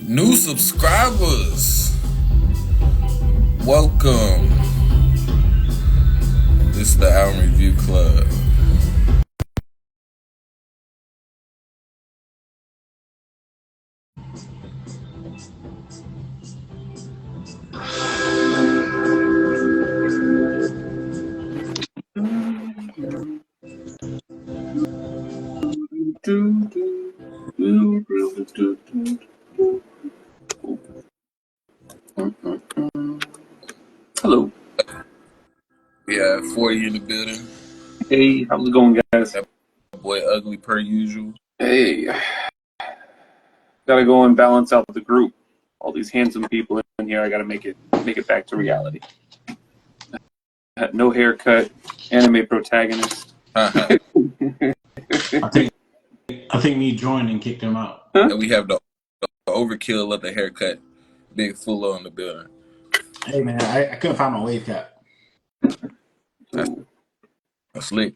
New subscribers, welcome. This is the Album Review Club. Hello. We have 40 in the building. Hey, how's it going, guys? That boy ugly per usual. Hey, gotta go and balance out the group. All these handsome people in here. I gotta make it back to reality. No haircut, anime protagonist. I think me joining kicked him out. Huh? And we have the overkill of the haircut, Big Fulo in the building. Hey man, I couldn't find my wave cap. That's slick.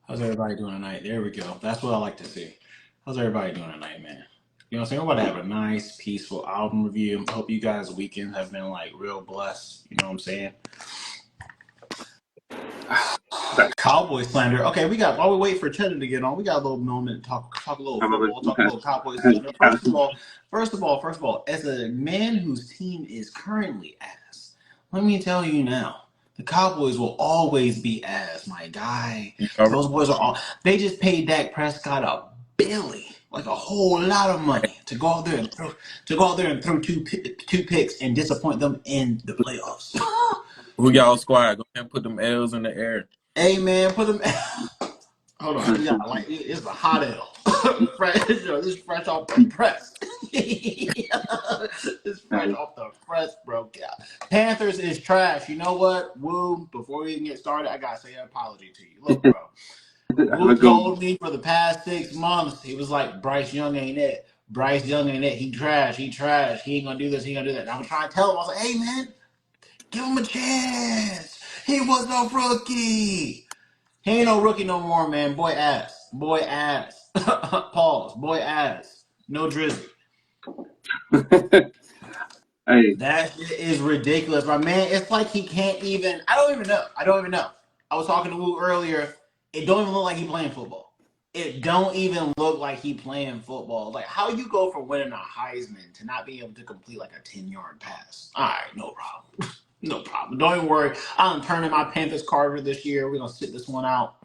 How's everybody doing tonight? There we go. That's what I like to see. How's everybody doing tonight, man? You know what I'm saying? We're about to have a nice, peaceful album review. I hope you guys' weekends have been like real blessed. You know what I'm saying? Cowboy slander. Okay, while we wait for Cheddar to get on, we got a little moment to talk a little football, talk a little Cowboy slander. First of all, as a man whose team is currently ass, let me tell you now, the Cowboys will always be ass, my guy. Those boys they just paid Dak Prescott a billy, like a whole lot of money to go out there and throw two picks and disappoint them in the playoffs. Who y'all squad? Go ahead and put them L's in the air. Hey man, put them. Hold on, it's a hot L. This is fresh off the press. It's fresh off the press, bro. Panthers is trash. You know what, Woo? Before we even get started, I gotta say an apology to you. Look, bro. Woo told me for the past 6 months, he was like, Bryce Young ain't it. Bryce Young ain't it. He trash. He ain't gonna do this. He ain't gonna do that. And I was trying to tell him, I was like, hey man, give him a chance. He was no rookie. He ain't no rookie no more, man. Boy ass. Pause. Boy ass. No drizzy. Hey. That shit is ridiculous, my man. It's like he can't even. I don't even know. I was talking to Woo earlier. It don't even look like he playing football. It don't even look like he playing football. Like how you go from winning a Heisman to not being able to complete like a 10-yard pass. All right, no problem. No problem. Don't even worry. I'm turning my Panthers card this year. We're gonna sit this one out.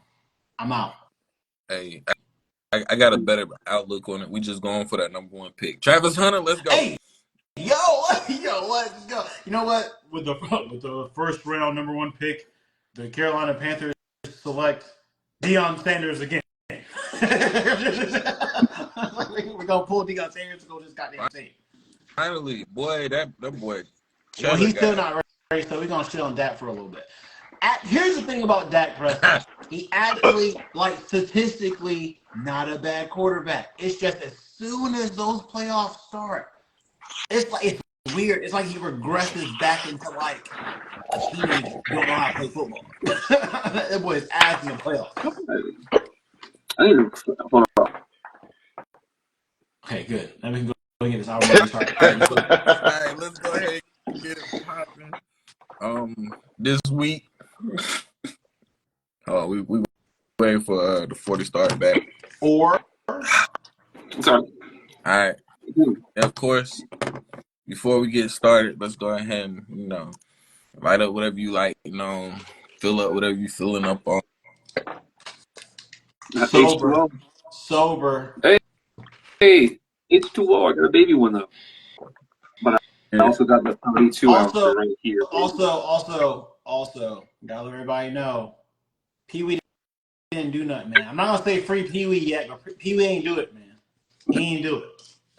I'm out. Hey, I got a better outlook on it. We just going for that number 1 pick. Travis Hunter, let's go. Hey, yo, let's go. You know what? With the first round number 1 pick, the Carolina Panthers select Deion Sanders again. We're gonna pull Deion Sanders to go this goddamn team. Finally, boy, that boy. Well, he's still not ready, so we're gonna shit on Dak for a little bit. Here's the thing about Dak Prescott. He actually, like, statistically, not a bad quarterback. It's just as soon as those playoffs start, it's weird. It's like he regresses back into like a teenager who don't know how to play football. That boy is ass in the playoffs. Hold on. Okay, good. Now we can go get this album started. All right, let's go ahead and get it popping. This week, we waiting for the 40 start back. Sorry. All right. And of course, before we get started, let's go ahead and write up whatever you like. Fill up whatever you filling up on. Sober. Hey, H2O. I got a baby one though. But I also got the 32 ounce right here. Also, gotta let everybody know, Pee Wee didn't do nothing, man. I'm not gonna say free Pee Wee yet, but Pee Wee ain't do it, man. He ain't do it.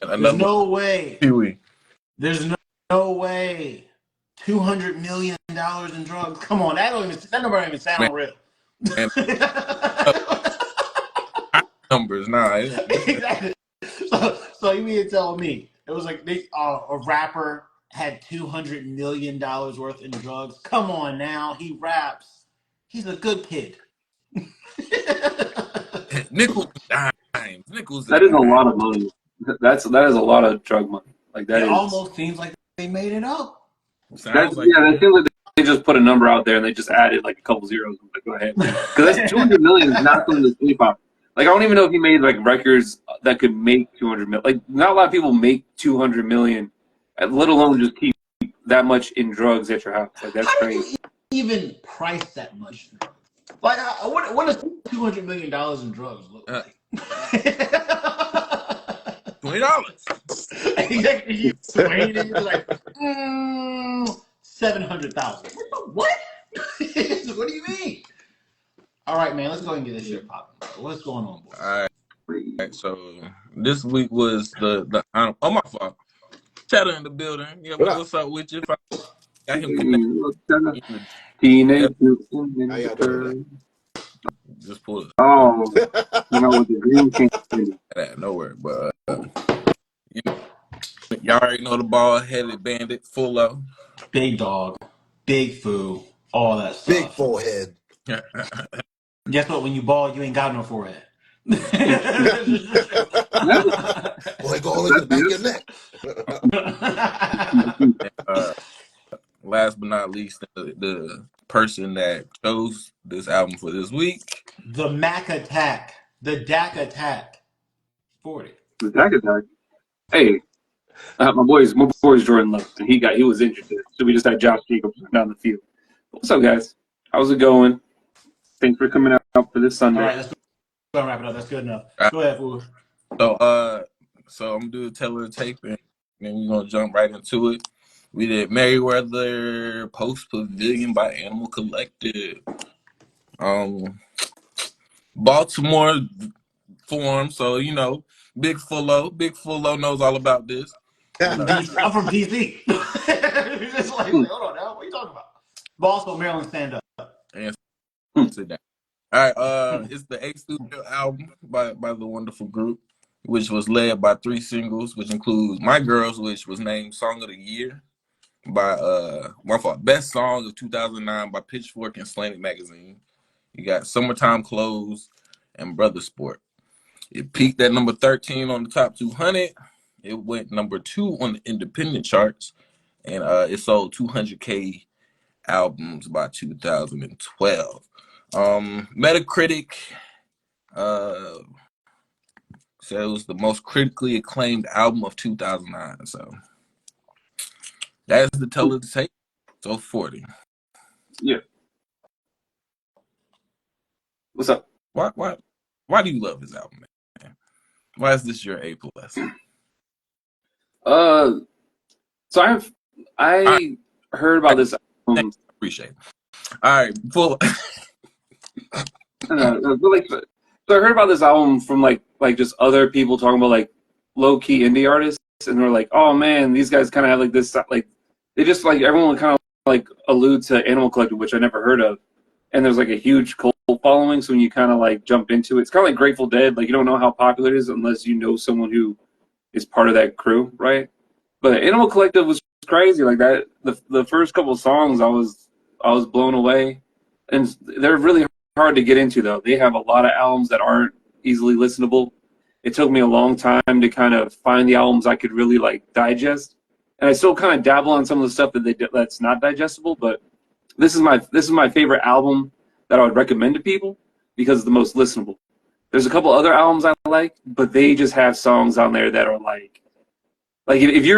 There's no way. Pee Wee. There's no way. $200 million in drugs. Come on, that number don't even sound real. Numbers, nah. Exactly. So you mean to tell me it was like a rapper had $200 million worth in drugs? Come on now, he raps. He's a good kid. Nickels and dimes. That is a lot of money. that is a lot of drug money. Like that It is. almost seems like they made it up. Sounds like That seems like they just put a number out there and they just added like a couple zeros. Like, go ahead, because that's 200 million is not something to sleep on. Like I don't even know if he made like records that could make 200 million. Like not a lot of people make 200 million, let alone just keep that much in drugs at your house. Like that's How crazy. do you even price that much? Like, what does $200 million in drugs look like? $20. Exactly. You weighed it like 700,000. What? What do you mean? All right, man. Let's go ahead and get this shit popping. What's going on, boys? All right. So this week was the oh my fault. Chatter in the building. Yeah, what's up with you? Got him connected. Teenage. How y'all doing Just pull it. Oh, you know with the green candy. Nowhere, but you know, y'all already know the bald-headed bandit, full of. Big dog, big foo, all that stuff. Big forehead. Guess what? When you bald, you ain't got no forehead. Boy, go all the way to the back of your neck. Last but not least, the person that chose this album for this week. The Mac Attack. The Dak Attack. 40. The Dak Attack. Hey, my boy's Jordan Love, and he was injured today, so we just had Josh Jacobs down the field. What's up, guys? How's it going? Thanks for coming out for this Sunday. All right, let's go and wrap it up. That's good enough. Go ahead, fool. So I'm gonna do a teller tape, and then we're gonna jump right into it. We did Merriweather Post Pavilion by Animal Collective. Baltimore Forum, so you know, Big Fullo knows all about this. I'm from DC. Just like, hold on now, what are you talking about? Baltimore, Maryland, stand up. And sit down. All right, it's the 8th studio album by the wonderful group, which was led by 3 singles, which includes My Girls, which was named Song of the Year by Best Song of 2009 by Pitchfork and Slanted Magazine. You got Summertime Clothes and Brother Sport. It peaked at number 13 on the top 200. It went number 2 on the independent charts, and it sold 200K albums by 2012. Metacritic said it was the most critically acclaimed album of 2009. So that's the teller to take. So 40. Yeah. What's up? Why do you love this album, man? Why is this your A+? So I heard about this album. Appreciate it. All right, full. So I heard about this album from like just other people talking about like low key indie artists, and they're like, oh man, these guys kind of have like this like they just like everyone would kind of like allude to Animal Collective, which I never heard of, and there's like a huge cult following. So when you kind of like jump into it, it's kind of like Grateful Dead. Like you don't know how popular it is unless you know someone who is part of that crew, right? But Animal Collective was crazy. Like that, the first couple of songs, I was blown away, and they're really hard to get into though. They have a lot of albums that aren't easily listenable. It took me a long time to kind of find the albums I could really like digest, and I still kind of dabble on some of the stuff that's not digestible. But this is my favorite album that I would recommend to people because it's the most listenable. There's a couple other albums I like, but they just have songs on there that are like if you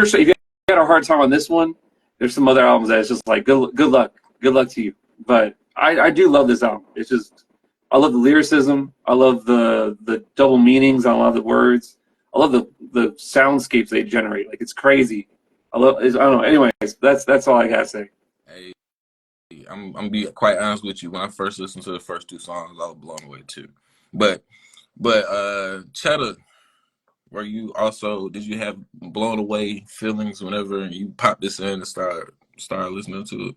had a hard time on this one, there's some other albums that it's just like good luck to you. But I do love this album. It's just I love the lyricism. I love the double meanings on a lot of the words. I love the soundscapes they generate. Like it's crazy. I don't know. Anyways, that's all I gotta say. Hey, I'm gonna be quite honest with you. When I first listened to the first 2 songs, I was blown away too. But Cheddar, did you have blown away feelings whenever you pop this in and start listening to it?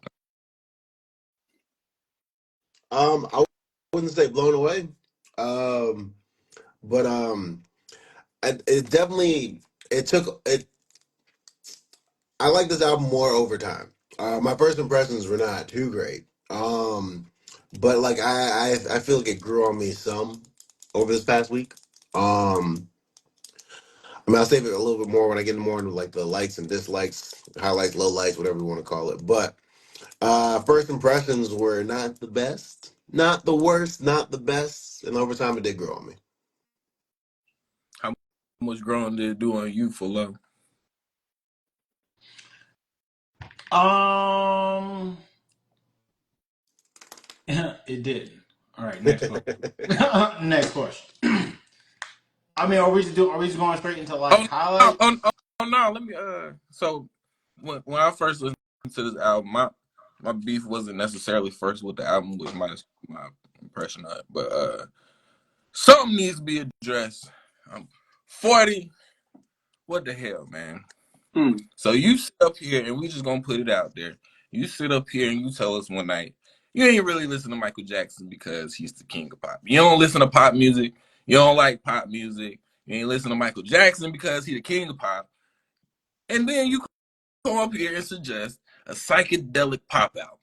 I wouldn't say blown away, but it definitely it. I like this album more over time. My first impressions were not too great, but like I feel like it grew on me some over this past week. I mean, I'll save it a little bit more when I get more into like the likes and dislikes, highlights, lowlights, whatever you want to call it. But first impressions were not the best, not the worst, not the best, and over time it did grow on me. How much growing did it do on you for love? It didn't. All right, next question. Next question. I mean, are we just going straight into like highlights? No, let me so when I first listened to this album, my beef wasn't necessarily first with the album, was my impression of it. But something needs to be addressed. I'm 40. What the hell, man? So you sit up here and we just gonna put it out there. You sit up here and you tell us one night you ain't really listen to Michael Jackson because he's the king of pop. You don't listen to pop music. You don't like pop music. You ain't listen to Michael Jackson because he's the king of pop. And then you come up here and suggest a psychedelic pop album.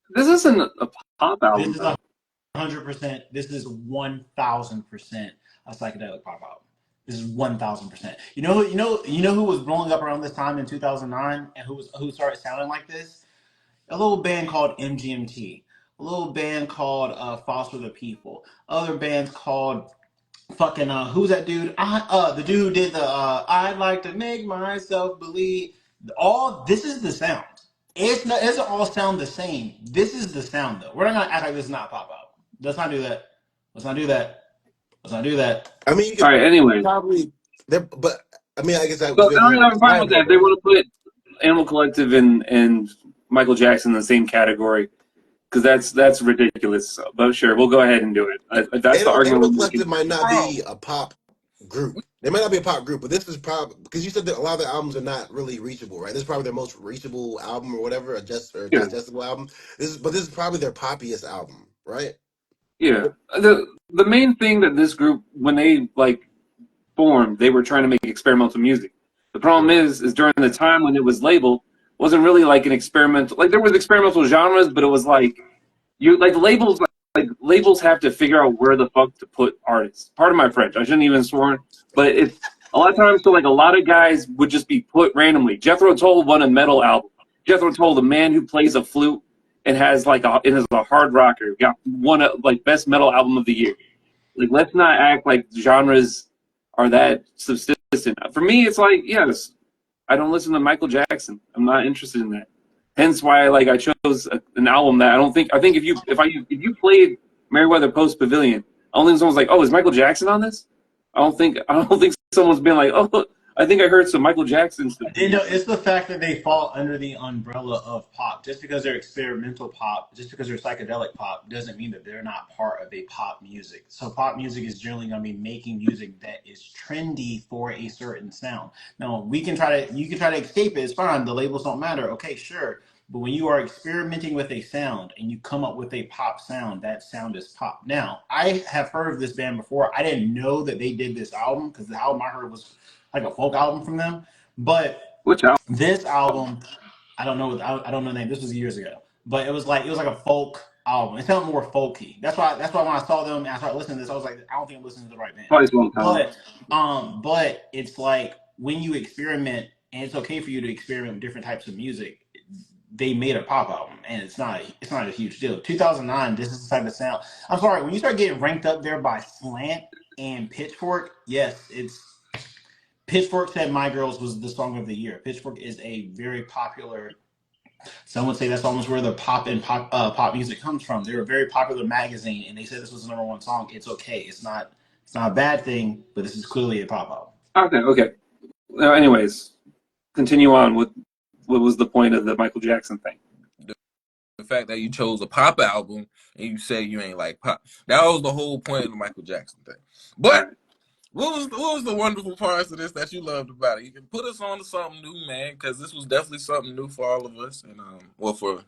This isn't a pop album. This is 100%. This is 1,000% a psychedelic pop album. This is 1,000%. You know who was blowing up around this time in 2009 and who started sounding like this? A little band called MGMT. A little band called Foster the People. Other bands called fucking who's that dude? The dude who did the I'd like to make myself believe. All this is the sound. It doesn't all sound the same. This is the sound though. We're not gonna act like this is not a pop out. Let's not do that. Let's not do that. Let's not do that. I mean, you could all right. Anyway, probably, but I mean, I guess I was so going to I'm fine with that. If they want to put Animal Collective and Michael Jackson in the same category, because that's ridiculous. So, but sure, we'll go ahead and do it. If that's the argument. Animal Collective might not be a pop group. They might not be a pop group, but this is probably because you said that a lot of their albums are not really reachable, right? This is probably their most reachable album or whatever, digestible album. This is probably their poppiest album, right? Yeah. The main thing that this group, when they like formed, they were trying to make experimental music. The problem is during the time when it was labeled, wasn't really like an experimental. Like there was experimental genres, but it was like labels. Like labels have to figure out where the fuck to put artists. Pardon my French. I shouldn't even sworn, but it's a lot of times. So like a lot of guys would just be put randomly. Jethro Tull won a metal album. Jethro Tull, the man who plays a flute and has like is a hard rocker, got one like best metal album of the year. Like let's not act like genres are that subsistent. For me, it's like yes, I don't listen to Michael Jackson. I'm not interested in that. Hence why I chose an album that I think if you played Merriweather Post Pavilion, I don't think someone's like, oh, is Michael Jackson on this? I don't think someone's been like, oh, I think I heard some Michael Jackson stuff. It's the fact that they fall under the umbrella of pop. Just because they're experimental pop, just because they're psychedelic pop, doesn't mean that they're not part of a pop music. So pop music is generally going to be making music that is trendy for a certain sound. Now you can try to escape it. It's fine. The labels don't matter. Okay, sure. But when you are experimenting with a sound and you come up with a pop sound, that sound is pop. Now, I have heard of this band before. I didn't know that they did this album because the album I heard was like a folk album from them. But which album? This album, I don't know the name. This was years ago. But it was like a folk album. It sounded more folky. That's why when I saw them and I started listening to this, I was like, I don't think I'm listening to the right band. But it's like when you experiment, and it's okay for you to experiment with different types of music. They made a pop album, and it's not a huge deal. 2009, this is the type of sound. I'm sorry, when you start getting ranked up there by Slant and Pitchfork, yes, it's Pitchfork said My Girls was the song of the year. Pitchfork is a very popular. Some would say that's almost where the pop music comes from. They're a very popular magazine, and they said this was the #1 song. It's okay. It's not a bad thing, but this is clearly a pop album. Okay. Anyways, continue on with what was the point of the Michael Jackson thing? The fact that you chose a pop album and you say you ain't like pop. That was the whole point of the Michael Jackson thing. But what was the wonderful parts of this that you loved about it? You can put us on to something new, man, because this was definitely something new for all of us, and for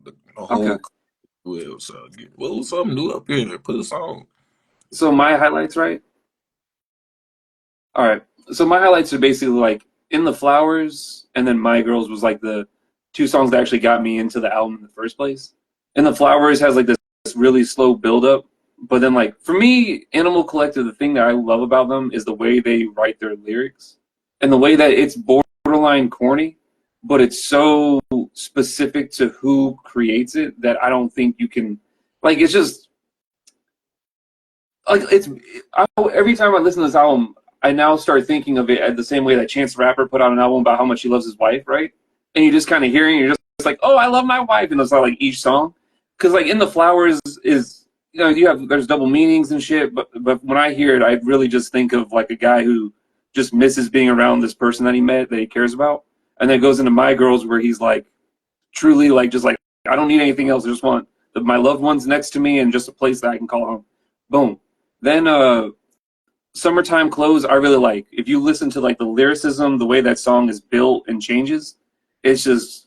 the whole. Okay. So what was something new up here? Put us on. So my highlights, right? All right. So my highlights are basically like In the Flowers, and then My Girls was like the two songs that actually got me into the album in the first place. In the Flowers has like this really slow build up, But then, like, for me, Animal Collective, the thing that I love about them is the way they write their lyrics and the way that it's borderline corny, but it's so specific to who creates it that I don't think you can, like, it's just, like, every time I listen to this album, I now start thinking of it the same way that Chance the Rapper put out an album about how much he loves his wife, right? And you just kind of hearing, you're just like, oh, I love my wife, and it's not like each song, because like In the Flowers is, there's double meanings and shit, but when I hear it, I really just think of like a guy who just misses being around this person that he met that he cares about, and then it goes into My Girls where he's like truly like just like I don't need anything else, I just want my loved ones next to me and just a place that I can call home. Boom. Then Summertime Clothes I really like. If you listen to like the lyricism, the way that song is built and changes, it's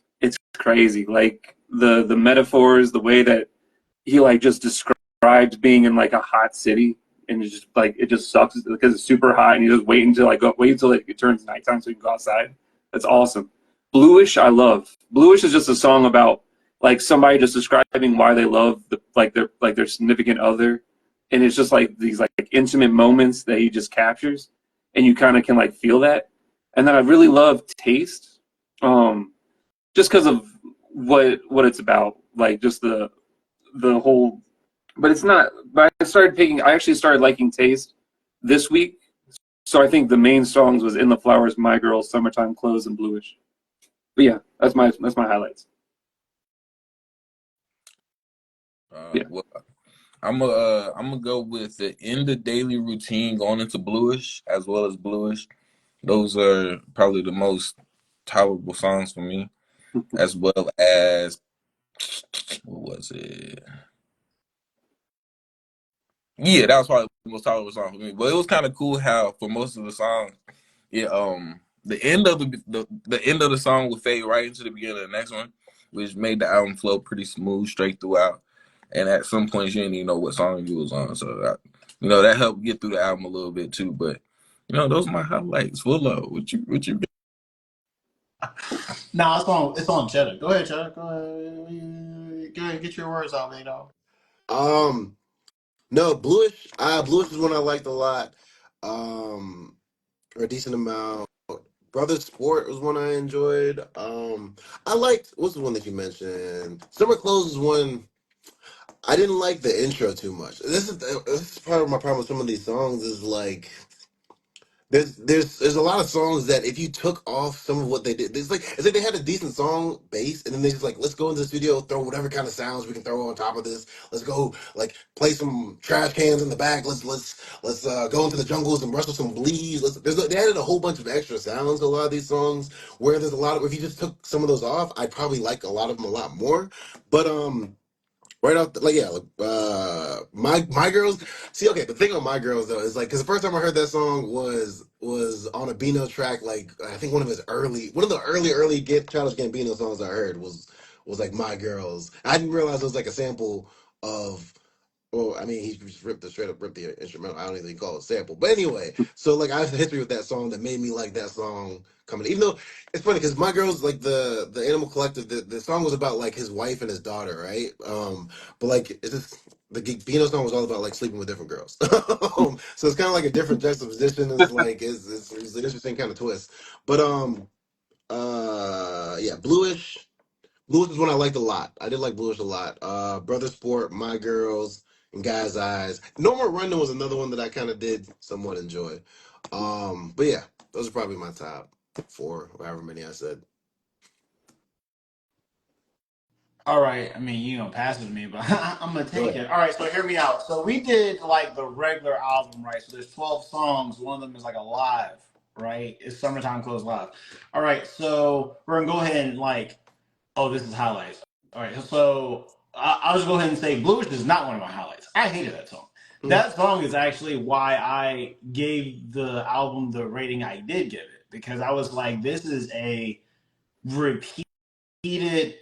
crazy. Like the metaphors, the way that he like just describes being in like a hot city, and it's just like it just sucks because it's super hot and you just wait until it turns nighttime so you can go outside. That's awesome. Bluish I love. Bluish is just a song about like somebody just describing why they love their significant other, and it's just like these like intimate moments that he just captures, and you kind of can like feel that. And then I really love Taste, just because of what it's about, like just the whole. But it's not. But I actually started liking Taste this week, so I think the main songs was In the Flowers, My Girls, Summertime Clothes, and Bluish. But yeah, that's my highlights. Yeah. Well, I'm gonna go with the End of Daily Routine going into Bluish as well as Bluish. Those are probably the most tolerable songs for me, as well as what was it? Yeah, that was probably the most tolerable song for me. But it was kind of cool how for most of the songs, yeah, the end of the end of the song would fade right into the beginning of the next one, which made the album flow pretty smooth straight throughout. And at some points, you didn't even know what song you was on, so that helped get through the album a little bit too. But those are my highlights. Willow, what you? Nah, it's on Cheddar. Go ahead, Cheddar. Go ahead. Go ahead, get your words out, man. Dog. Um, no, Bluish. Bluish is one I liked a lot. Um, or a decent amount. Brother Sport was one I enjoyed. I liked what's the one that you mentioned? Summer Clothes is one I didn't like the intro too much. This is part of my problem with some of these songs is like there's a lot of songs that if you took off some of what they did, it's like they had a decent song base, and then they just like let's go into the studio, throw whatever kind of sounds we can throw on top of this. Let's go like play some trash cans in the back. Let's go into the jungles and rustle some bleeds. They added a whole bunch of extra sounds to a lot of these songs. Where there's a lot of if you just took some of those off, I'd probably like a lot of them a lot more. But right off, my girls. See, okay, the thing on my girls though is like, because the first time I heard that song was on a Bino track. Like, I think one of the early Get Childish Gambino songs I heard was like My Girls. I didn't realize it was like a sample of. Well, I mean, he just straight up ripped the instrumental. I don't even call it sample. But anyway, so like I have a history with that song that made me like that song coming. Even though it's funny because My Girls, like the Animal Collective, the song was about like his wife and his daughter, right? But like it's just the Bino song was all about like sleeping with different girls. So it's kind of like a different juxtaposition. It's an interesting kind of twist. But yeah, Bluish. Bluish is one I liked a lot. I did like Bluish a lot. Brother Sport, My Girls, and Guy's Eyes. No More Running was another one that I kind of did somewhat enjoy. But yeah, those are probably my top four, or however many I said. All right. I mean, you gonna pass it to me, but I'm gonna Go take ahead. it. All right. So hear me out. So we did like the regular album, right? So there's 12 songs. One of them is like a live, right? It's Summertime Close Live. All right. So we're gonna go ahead and like, oh, this is highlights. All right. So I'll just go ahead and say Bluish is not one of my highlights. I hated that song. Mhm. That song is actually why I gave the album the rating I did give it, because I was like, this is a repeat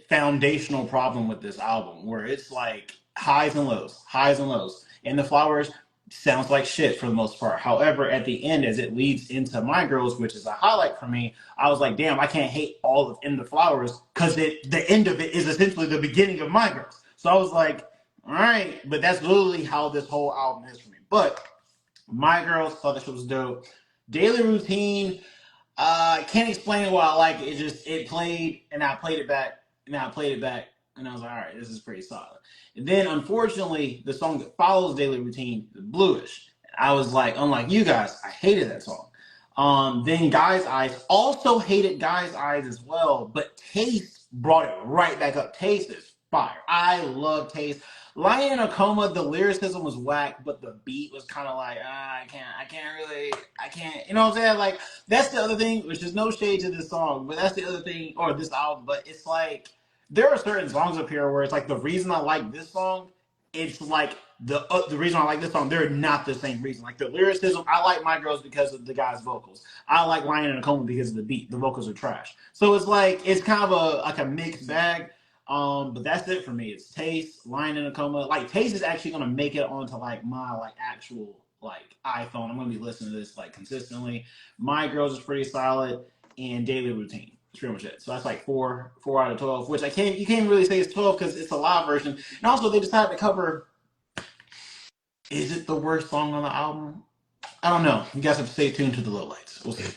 foundational problem with this album where it's like highs and lows, highs and lows. And the Flowers sounds like shit for the most part. However, at the end, as it leads into My Girls, which is a highlight for me, I was like, damn, I can't hate all of In the Flowers because the end of it is essentially the beginning of My Girls. So I was like, All right, but that's literally how this whole album is for me. But My Girls thought this shit was dope. Daily Routine. I can't explain why I like it. It just it played and I played it back and I played it back and I was like, all right, this is pretty solid. And then unfortunately, the song that follows Daily Routine is Bluish. I was like, unlike you guys, I hated that song. Then Guy's Eyes also hated Guy's Eyes as well, but Taste brought it right back up. Taste is fire. I love Taste. Lying in a Coma, the lyricism was whack, but the beat was kind of like, I can't, you know what I'm saying? Like, that's the other thing, which is no shade to this song, but that's the other thing, or this album, but it's like, there are certain songs up here where it's like, the reason I like this song, it's like, the reason I like this song, they're not the same reason. Like, the lyricism, I like My Girls because of the guy's vocals. I like Lying in a Coma because of the beat. The vocals are trash. So it's like, it's kind of a mixed bag. But that's it for me. It's Taste, Lying in a Coma. Like Taste is actually gonna make it onto like my like actual like iPhone. I'm gonna be listening to this like consistently. My Girls is pretty solid, and Daily Routine. That's pretty much it. So that's like four out of 12, which you can't really say it's 12 because it's a live version. And also they decided to cover. Is it the worst song on the album? I don't know. You guys have to stay tuned to the lowlights. We'll see.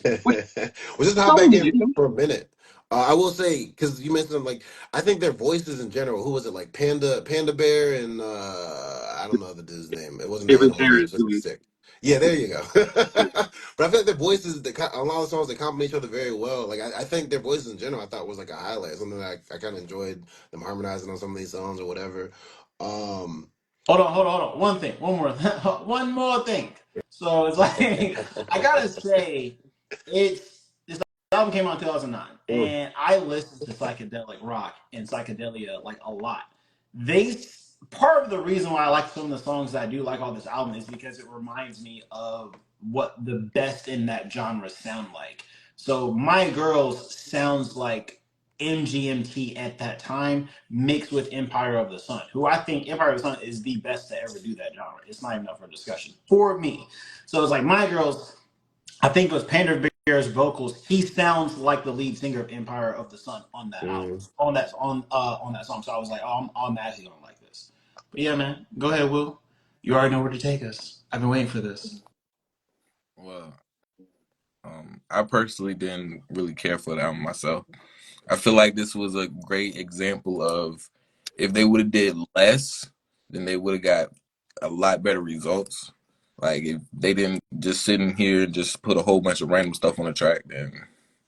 We'll just hop back in for a minute. I will say, because you mentioned them, like, I think their voices in general, who was it, like Panda Bear, and I don't know the dude's name. It wasn't the animal, it was sick. Yeah, there you go. But I feel like their voices, a lot of songs, they complement each other very well. Like, I think their voices in general, I thought was like a highlight, something that I kind of enjoyed them harmonizing on some of these songs or whatever. Hold on. One more thing. So it's like I gotta say, this album came out in 2009, and I listened to psychedelic rock and psychedelia like a lot. Part of the reason why I like some of the songs that I do like on this album is because it reminds me of what the best in that genre sound like. So My Girls sounds like MGMT at that time mixed with Empire of the Sun, who I think Empire of the Sun is the best to ever do that genre. It's not even up for discussion for me. So it's like My Girls, I think it was Panda Bear's vocals. He sounds like the lead singer of Empire of the Sun on that album, on that song. So I was like, oh, I'm actually gonna like this. But yeah, man, go ahead, Will. You already know where to take us. I've been waiting for this. Well, I personally didn't really care for the album myself. I feel like this was a great example of if they would have did less, then they would have got a lot better results. Like if they didn't just sit in here and just put a whole bunch of random stuff on the track, then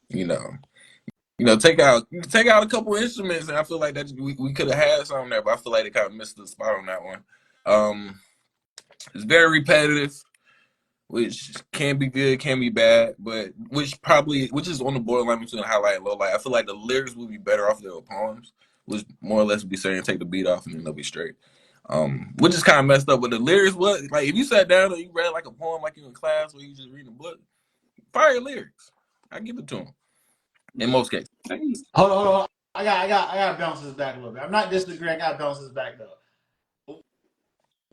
you know, take out a couple instruments, and I feel like that we could have had something there, but I feel like they kind of missed the spot on that one. It's very repetitive, which can be good, can be bad, but which is on the borderline between highlight and low light. I feel like the lyrics would be better off their poems, which more or less would be saying take the beat off and then they'll be straight. Which is kind of messed up. But the lyrics, what like if you sat down and you read like a poem like you in class or you just reading a book, fire lyrics. I give it to them. In most cases. Hold on. I got to bounce this back a little bit. I'm not disagreeing. I got to bounce this back though.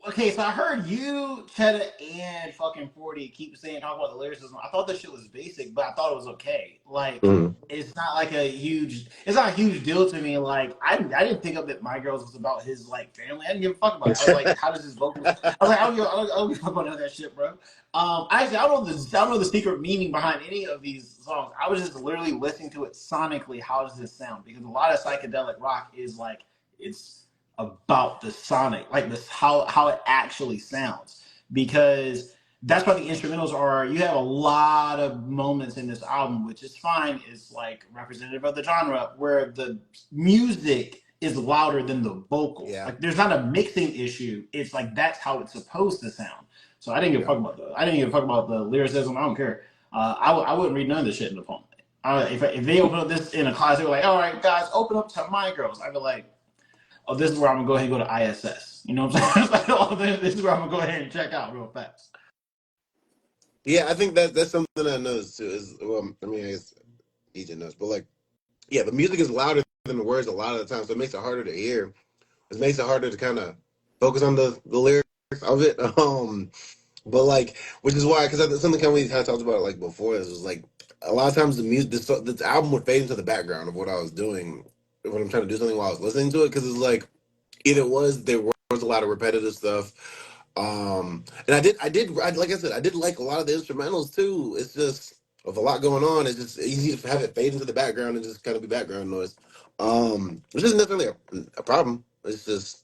Okay, so I heard you, Cheddar, and fucking 40 keep saying talk about the lyricism. I thought this shit was basic, but I thought it was okay. Like it's not a huge deal to me. Like I didn't think of that My Girls was about his like family. I didn't give a fuck about it. I was like, how does his vocals? I was like, I don't give a fuck about none of that shit, bro. Actually, I don't know the secret meaning behind any of these songs. I was just literally listening to it sonically. How does this sound? Because a lot of psychedelic rock is like it's about the sonic, like this how it actually sounds, because that's what the instrumentals are. You have a lot of moments in this album, which is fine, is like representative of the genre, where the music is louder than the vocals. Yeah. Like there's not a mixing issue. It's like that's how it's supposed to sound. So I didn't give a fuck about the lyricism. I don't care. I wouldn't read none of this shit in the poem. If they open up this in a class, they were like, all right, guys, open up to My Girls. I'd be like, oh, this is where I'm gonna go ahead and go to ISS. You know what I'm saying? Oh, this is where I'm gonna go ahead and check out real fast. Yeah, I think that's something I noticed too. Is well, I mean, I guess EJ knows, but like, yeah, the music is louder than the words a lot of the time, so it makes it harder to hear. It makes it harder to kind of focus on the lyrics of it. But like, which is why, because something we had talked about like before, this was like a lot of times the music, this album would fade into the background of what I was doing when I'm trying to do something while I was listening to it, because it's like either there was was a lot of repetitive stuff. And like I said, I did like a lot of the instrumentals too. It's just with a lot going on, it's just easy to have it fade into the background and just kind of be background noise. Which isn't necessarily a problem. It's just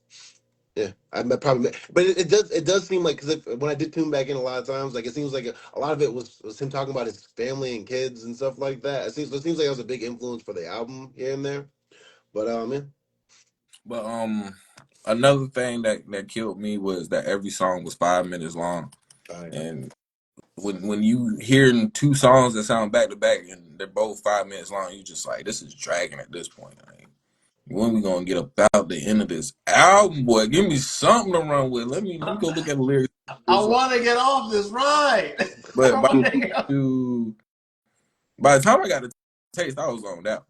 yeah, I probably, but it does seem like because when I did tune back in a lot of times, like it seems like a lot of it was him talking about his family and kids and stuff like that. It seems like it was a big influence for the album here and there. But yeah. But another thing that killed me was that every song was 5 minutes long, Yeah. and when you hearing two songs that sound back to back and they're both 5 minutes long, you just like, this is dragging at this point. Like, when we gonna get about the end of this album, boy? Give me something to run with. Let me go look at the lyrics. I want to get off this ride. But by the time I got the taste, I was zoned out,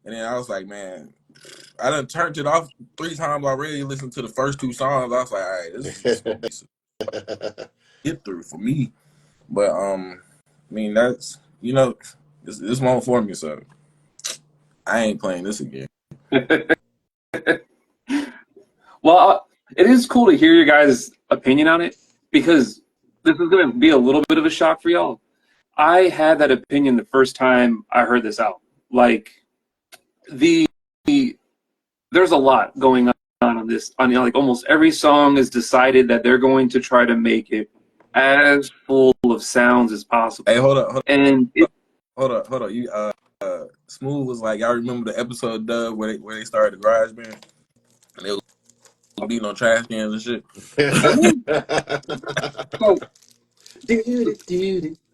and then I was like, man, I done turned it off 3 times already. Listened to the first 2 songs. I was like, all right, this is gonna be some get through for me. But I mean, that's this won't for me, so I ain't playing this again. Well, it is cool to hear your guys' opinion on it because this is going to be a little bit of a shock for y'all. I had that opinion the first time I heard this album. Like there's a lot going on this. Like almost every song is decided that they're going to try to make it as full of sounds as possible. Hey, hold up. And hold up. You Smooth was like, y'all remember the episode Dub where they started the garage band and they was beating on trash cans and shit.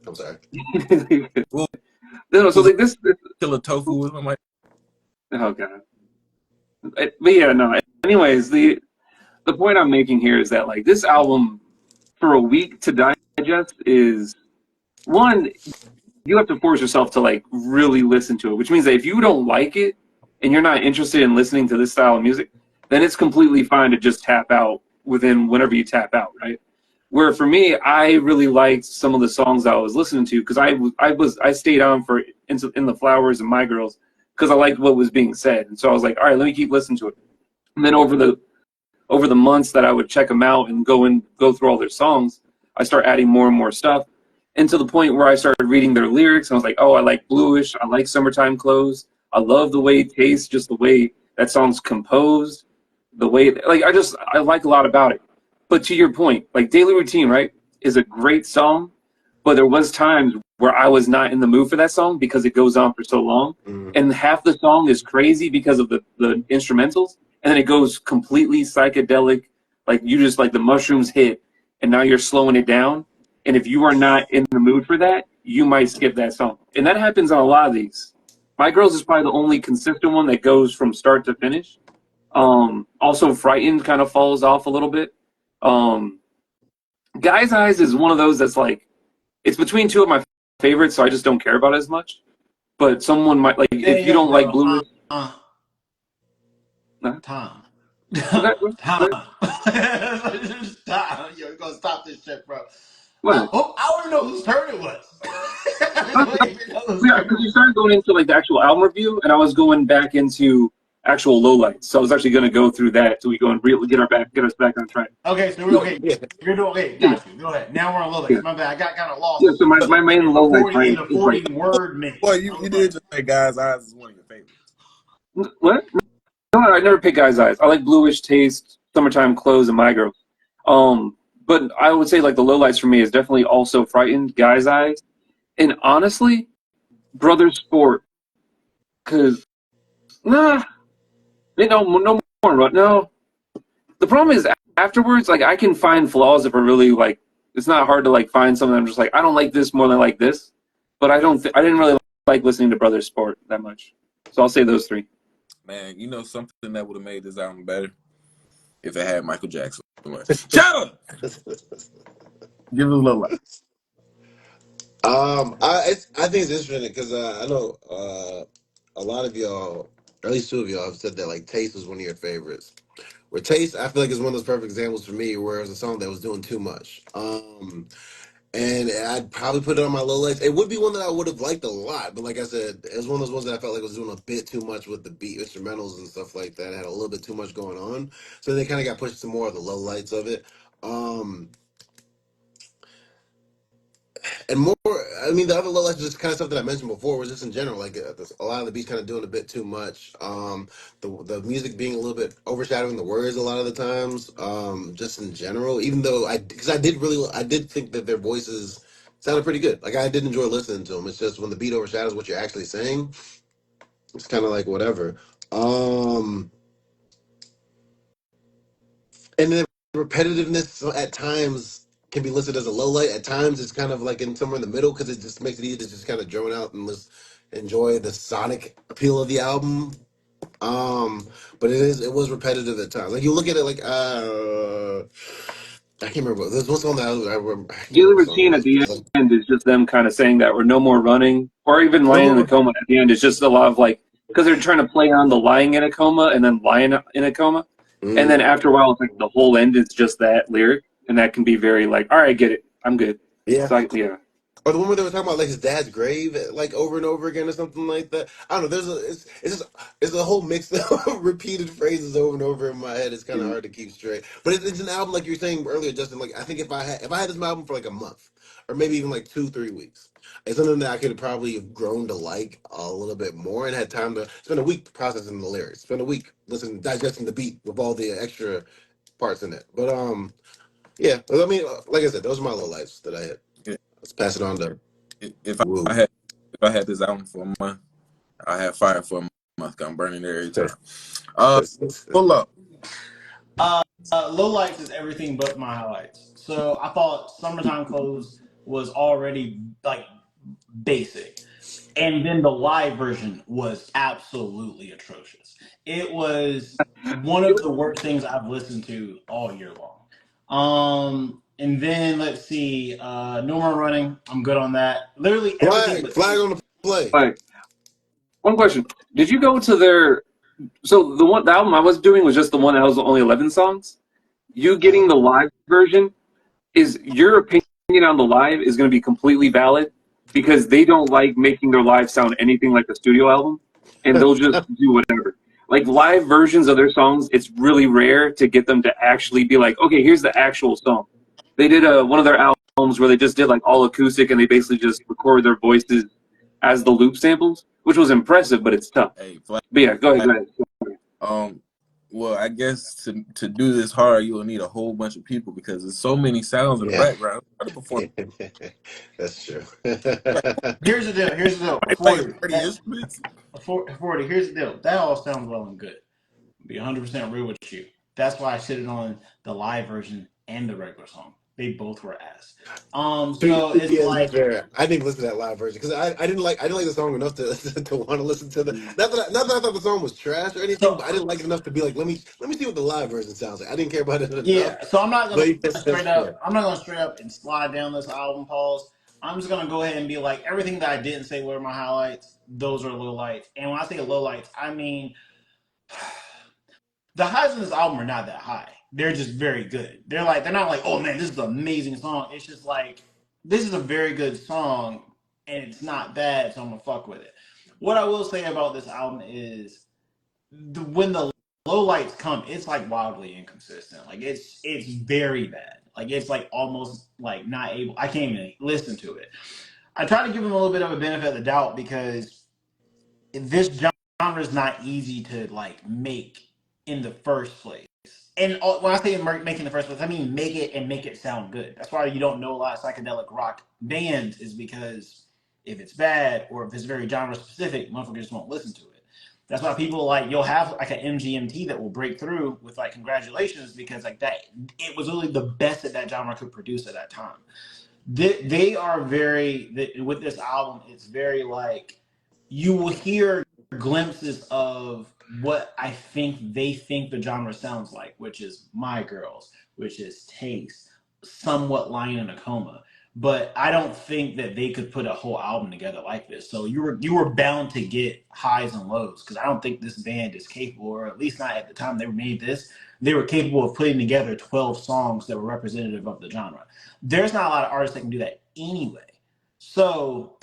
I'm sorry. Well, no, so like this Killer Tofu was like, oh god. But yeah, no. Anyways, the point I'm making here is that like this album for a week to digest is one, you have to force yourself to like really listen to it, which means that if you don't like it and you're not interested in listening to this style of music, then it's completely fine to just tap out within whenever you tap out, right? Where for me, I really liked some of the songs I was listening to because I stayed on for in the Flowers and My Girls because I liked what was being said, and so I was like, all right, let me keep listening to it. And then over the months that I would check them out and go through all their songs, I start adding more and more stuff. And to the point where I started reading their lyrics, and I was like, oh, I like Bluish, I like Summertime Clothes, I love the way it tastes, just the way that song's composed, the way, like, I like a lot about it. But to your point, like Daily Routine, right, is a great song, but there was times where I was not in the mood for that song because it goes on for so long. Mm-hmm. And half the song is crazy because of the instrumentals, and then it goes completely psychedelic, like you just, like the mushrooms hit, and now you're slowing it down. And if you are not in the mood for that, you might skip that song. And that happens on a lot of these. My Girls is probably the only consistent one that goes from start to finish. Also, Frightened kind of falls off a little bit. Guy's Eyes is one of those that's like, it's between two of my favorites, so I just don't care about it as much. But someone might, like, if you don't like Blue... Tom. Tom. Stop. You're going to stop this shit, bro. What? I don't even know whose turn it was. Yeah, because you started going into like the actual album review, and I was going back into actual lowlights. So I was actually going to go through that so we go and get us back on track. Okay, so we're okay. You're doing okay. Got you. Go ahead. Now we're on lowlights. Yeah. My bad. I got kind of lost. Yeah. So my main lowlight in the 40 word minute. Boy, you did just say Guy's Eyes is one of your favorites. What? No, I never picked Guy's Eyes. I like Bluish Taste, Summertime Clothes, and My Girls. But I would say like the lowlights for me is definitely also Frightened, Guy's Eyes, and honestly, Brother Sport. Cause no more. No, the problem is afterwards, like I can find flaws if I really like. It's not hard to like find something. I'm just like I don't like this more than I like this, but I didn't really like listening to Brother Sport that much. So I'll say those three. Man, you know something that would have made this album better if it had Michael Jackson. Shut up. Give it a little light. I think it's interesting because I know a lot of y'all, or at least two of y'all, have said that like Taste was one of your favorites. Where Taste, I feel like is one of those perfect examples for me, where it was a song that was doing too much. and I'd probably put it on my low lights. It would be one that I would have liked a lot, but like I said, it was one of those ones that I felt like was doing a bit too much with the beat instrumentals and stuff like that. It had a little bit too much going on, so they kind of got pushed to more of the low lights of it. Um, and more, I mean, the other low lights, just kind of stuff that I mentioned before, was just in general, like a lot of the beats kind of doing a bit too much. The music being a little bit overshadowing the words a lot of the times. Just in general, even though because I did think that their voices sounded pretty good. Like I did enjoy listening to them. It's just when the beat overshadows what you're actually saying, it's kind of like whatever. Um, and then repetitiveness at times can be listed as a low light. At times, it's kind of like in somewhere in the middle because it just makes it easy to just kind of drone out and just enjoy the sonic appeal of the album. But it was repetitive at times. Like you look at it like I can't remember. There's one song that I remember. I can't Daily remember what song it routine at was. the end is just them kind of saying that we're no more running, or even lying in a Oh, coma at the end is just a lot of like, because they're trying to play on the lying in a coma and then lying in a coma, and mm, then after a while, it's like the whole end is just that lyric, and that can be very like, all right, I get it, I'm good. yeah. So yeah, Or the one where they were talking about like his dad's grave, like over and over again, or something like that. I don't know. It's a whole mix of repeated phrases over and over in my head. It's kind of hard to keep straight. But it's an album like you were saying earlier, Justin. Like I think if I had this album for like a month, or maybe even like 2-3 weeks, it's something that I could probably have grown to like a little bit more and had time to spend a week processing the lyrics, spend a week listening, digesting the beat with all the extra parts in it. But yeah. I mean, like I said, those are my little lights that I hit. Let's pass it on to If Woo. I had this album for a month, I had fire for a month. I'm burning it every time. Pull up. Low lights is everything but my highlights. So I thought Summertime Clothes was already like basic. And then the live version was absolutely atrocious. It was one of the worst things I've listened to all year long. And then let's see, No More Running. I'm good on that. Literally everything but Flag Taste. on the play. like one question: did you go to their? So the album I was doing was just the one that was only 11 songs. You getting the live version is your opinion on the live is going to be completely valid because they don't like making their live sound anything like the studio album, and they'll just do whatever. Like live versions of their songs, it's really rare to get them to actually be like, okay, here's the actual song. They did one of their albums where they just did like all acoustic and they basically just recorded their voices as the loop samples, which was impressive, but it's tough. Hey, But yeah, go ahead. Well, I guess to do this hard, you will need a whole bunch of people because there's so many sounds in the Yeah. background. How to perform That's true. Here's the deal. Here's the deal. playing 30 instruments? 40. Here's the deal. That all sounds well and good. Be 100% real with you. That's why I shitted on the live version and the regular song. They both were ass. So it's Yeah, to be like, fair, I didn't listen to that live version because I didn't like the song enough to to want to listen to the. Not that I thought the song was trash or anything, so but I didn't like it enough to be like, let me see what the live version sounds like. I didn't care about it enough. yeah. So I'm not gonna But yes, that's straight up. fair. I'm not gonna straight up and slide down this album, pause. I'm just gonna go ahead and be like everything that I didn't say were my highlights. Those are low lights. And when I say low lights, I mean the highs in this album are not that high. They're just very good. They're not like, oh man, this is an amazing song. It's just like this is a very good song and it's not bad, so I'm gonna fuck with it. What I will say about this album is when the low lights come, it's like wildly inconsistent. Like it's very bad. Like it's like almost like not able. I can't even listen to it. I try to give them a little bit of a benefit of the doubt because this genre is not easy to like make in the first place. And when I say make in the first place, I mean make it and make it sound good. That's why you don't know a lot of psychedelic rock bands is because if it's bad or if it's very genre specific, motherfuckers just won't listen to it. That's why people like you'll have like an MGMT that will break through with like congratulations because like that it was really the best that that genre could produce at that time. They are very with this album. It's very like you will hear glimpses of what I think they think the genre sounds like, which is My Girls, which is Taste, somewhat Lying in a Coma. But I don't think that they could put a whole album together like this. So you were bound to get highs and lows because I don't think this band is capable, or at least not at the time they made this. They were capable of putting together 12 songs that were representative of the genre. There's not a lot of artists that can do that. anyway. So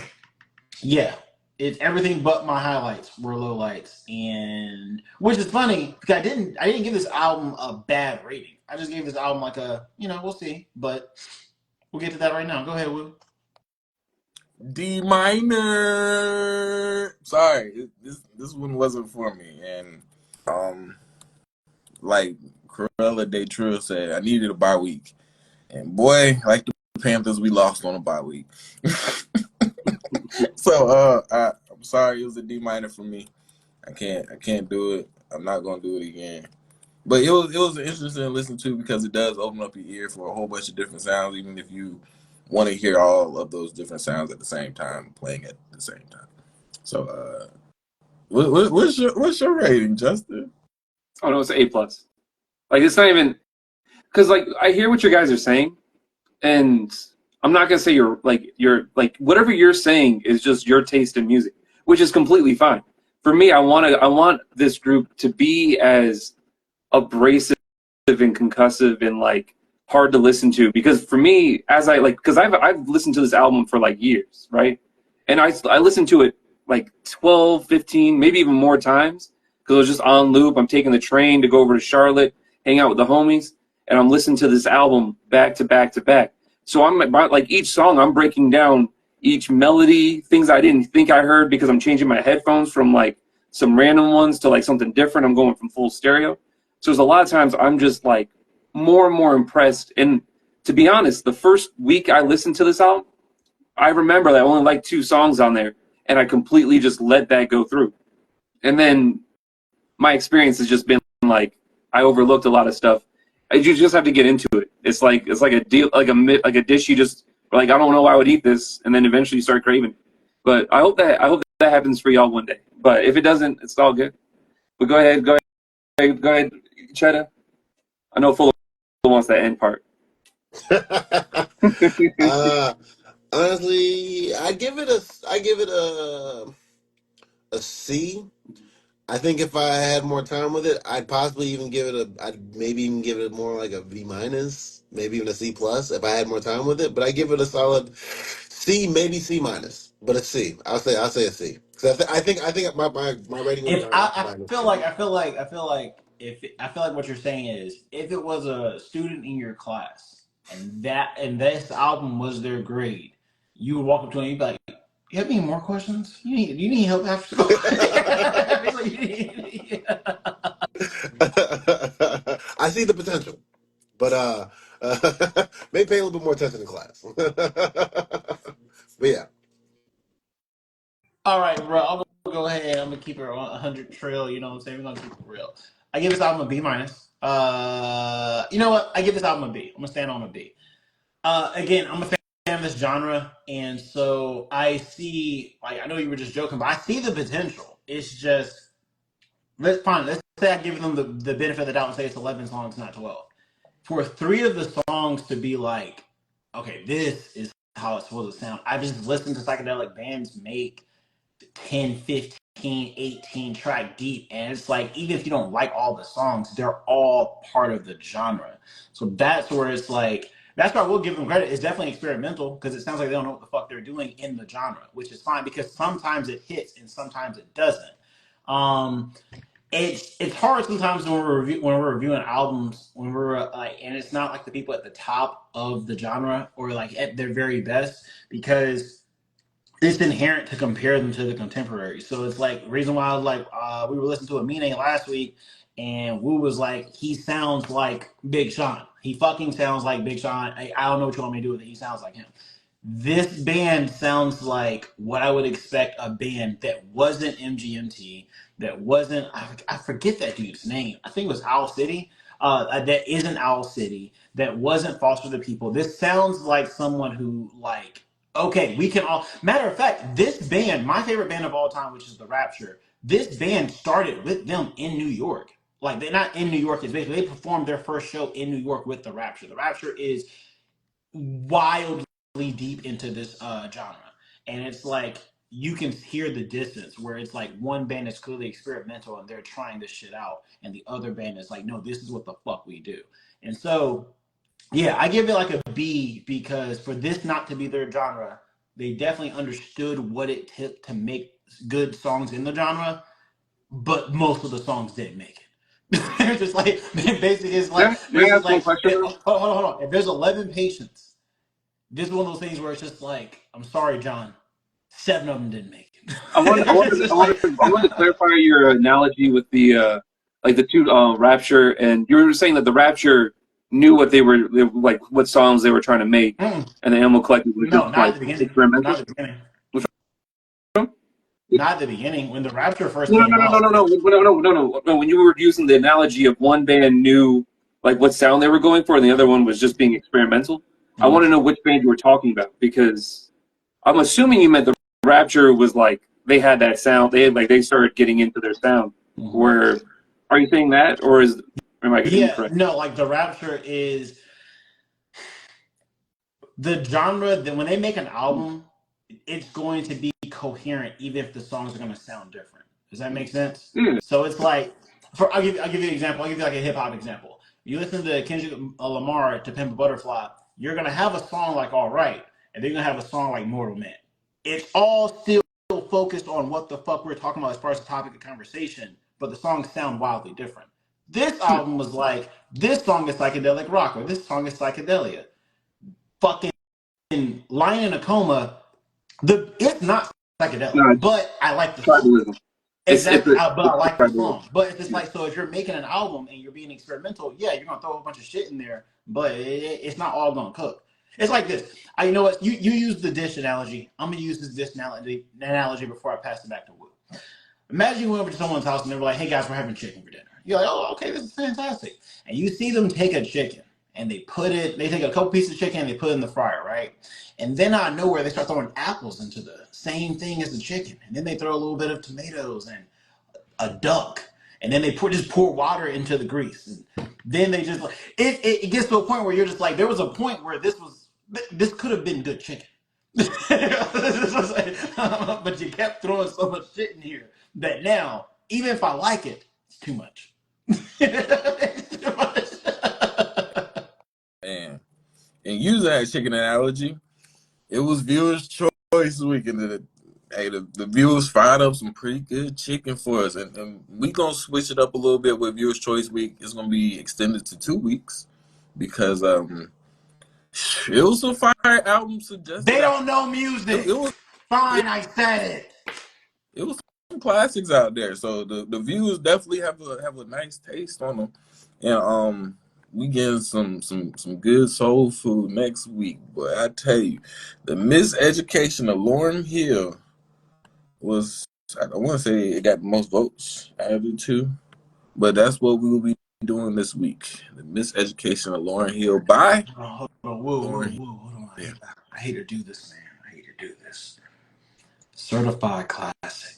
yeah, it's everything but my highlights were lowlights, and which is funny because I didn't give this album a bad rating. I just gave this album like a, we'll see, but we'll get to that right now. Go ahead, Will. D minor. Sorry, this one wasn't for me, and like Corella De True said, I needed a bye week, and boy, like the Panthers, we lost on a bye week. So I'm sorry, it was a D minor for me. I can't do it. I'm not gonna do it again. But it was interesting to listen to because it does open up your ear for a whole bunch of different sounds, even if you want to hear all of those different sounds at the same time, playing at the same time. So, what's your rating, Justin? Oh no, it's an A plus. Like it's not even because like I hear what you guys are saying, and I'm not gonna say you're like whatever you're saying is just your taste in music, which is completely fine. For me, I want this group to be as abrasive and concussive and like hard to listen to because for me, as I like, because I've listened to this album for like years, right? And I listened to it like 12, 15, maybe even more times because it was just on loop. I'm taking the train to go over to Charlotte, hang out with the homies, and I'm listening to this album back to back to back. So I'm like each song, I'm breaking down each melody, things I didn't think I heard because I'm changing my headphones from like some random ones to like something different. I'm going from full stereo. So there's a lot of times I'm just like more and more impressed. And to be honest, the first week I listened to this album, I remember that I only liked 2 songs on there, and I completely just let that go through. And then my experience has just been like I overlooked a lot of stuff. You just have to get into it. It's like a deal, like a dish you just like. I don't know why I would eat this, and then eventually you start craving. But I hope that happens for y'all one day. But if it doesn't, it's all good. But go ahead, Cheddar. I know Fuller wants that end part. uh, honestly, I give it a C. I think if I had more time with it, I'd possibly even give it I'd maybe even give it more like a B minus, maybe even a C plus if I had more time with it. But I give it a solid C, maybe C minus, but a C. I'll say a C. Because I think my rating would If have gone I minus. feel like I feel like what you're saying is if it was a student in your class and this album was their grade, you would walk up to them and you'd be like, "You have any more questions? You need help after school?" I feel like I see the potential, but maybe pay a little bit more attention in class. But yeah. All right, bro. I'm gonna go ahead. I'm gonna keep it 100 trail. You know what I'm saying? We're gonna keep it real. I give this album a B minus. You know what? I give this album a B. I'm gonna stand on a B. Again, I'm a fan of this genre, and so I see. Like, I know you were just joking, but I see the potential. It's just Let's say I give them the benefit of the doubt and say it's 11 songs, not 12. For 3 of the songs to be like, okay, this is how it's supposed to sound. I just listened to psychedelic bands make 10, 15, 18 track deep. And it's like, even if you don't like all the songs, they're all part of the genre. So that's where it's like, that's why I will give them credit. It's definitely experimental because it sounds like they don't know what the fuck they're doing in the genre, which is fine because sometimes it hits and sometimes it doesn't. Um, it's hard sometimes when when we're reviewing albums when we're like, and it's not like the people at the top of the genre or like at their very best because it's inherent to compare them to the contemporaries. So it's like reason why I was like we were listening to Amine last week, and Wu was like, he sounds like Big Sean. He fucking sounds like Big Sean. I don't know what you want me to do with it. He sounds like him. This band sounds like what I would expect a band that wasn't MGMT, that wasn't I forget that dude's name. I think it was Owl City. That isn't Owl City. That wasn't Foster the People. This sounds like someone who like okay, we can all. Matter of fact, this band, my favorite band of all time, which is The Rapture, this band started with them in New York. Like, they're not in New York, it's basically, they performed their first show in New York with The Rapture. The Rapture is wildly deep into this genre. And it's like, you can hear the distance where it's like one band is clearly experimental and they're trying this shit out. And the other band is like, no, this is what the fuck we do. And so Yeah, I give it like a B because for this not to be their genre, they definitely understood what it took to make good songs in the genre, but most of the songs didn't make it. They're just like basically it's like May it's I just ask one like question though? hold on. If there's 11 patients, this is one of those things where it's just like, I'm sorry, John, 7 of them didn't make it. It's just like I wanted to clarify your analogy with the like the two Rapture, and you were saying that the Rapture knew what they were like, what songs they were trying to make, and the Animal Collective was no, just not like at the beginning. experimental. Not at the beginning. Which Not at the beginning. When the Rapture first No, no, came no, no, out, no, no, no, no, no, no, no. When you were using the analogy of one band knew like what sound they were going for, and the other one was just being experimental, I want to know which band you were talking about because I'm assuming you meant the Rapture was like they had that sound. They had like they started getting into their sound. Where are you saying that, or am I incorrect? no, like the Rapture is the genre that when they make an album, it's going to be coherent, even if the songs are going to sound different. Does that make sense? Yeah. So it's like, I'll give you an example. I'll give you like a hip hop example. You listen to Kendrick Lamar to Pimp a Butterfly, you're going to have a song like All Right, and then you're going to have a song like Mortal Man. It's all still focused on what the fuck we're talking about as far as the topic of conversation, but the songs sound wildly different. This album was like, this song is psychedelic rock, or this song is psychedelia. Fucking Lion in a Coma, it's not psychedelic, No, it's but I like the song. tribalism. Exactly, but I It's like the tribalism. song. But it's just like, so if you're making an album and you're being experimental, yeah, you're gonna throw a bunch of shit in there, but it's not all gonna cook. It's like this. You know what? You use the dish analogy. I'm gonna use this dish analogy before I pass it back to Will. Imagine you went over to someone's house and they were like, "Hey guys, we're having chicken for dinner." You're like, "Oh, okay, this is fantastic." And you see them take a chicken and they take a couple pieces of chicken and they put it in the fryer, right? And then out of nowhere, they start throwing apples into the same thing as the chicken, and then they throw a little bit of tomatoes and a duck, and then they just pour water into the grease, and then they just it gets to a point where you're just like, there was a point where this could have been good chicken. But you kept throwing so much shit in here that now, even if I like it, it's too much. It's too much. Man, and using that chicken analogy, it was viewers' choice week, and the viewers fired up some pretty good chicken for us, and we gonna switch it up a little bit with viewers' choice week. It's gonna be extended to 2 weeks because it was some fire albums They suggested. don't know It music. was Fine, I said it. it was some classics out there, so the viewers definitely have a nice taste on them, and we getting some good soul food next week. But I tell you, the miseducation of Lauryn Hill was, I don't want to say it got the most votes out of the two, but that's what we will be doing this week. The miseducation of Lauryn Hill by Hold on, whoa, Lauryn Hill. hold on. I hate to do this, man. I hate to do this. Certified classic.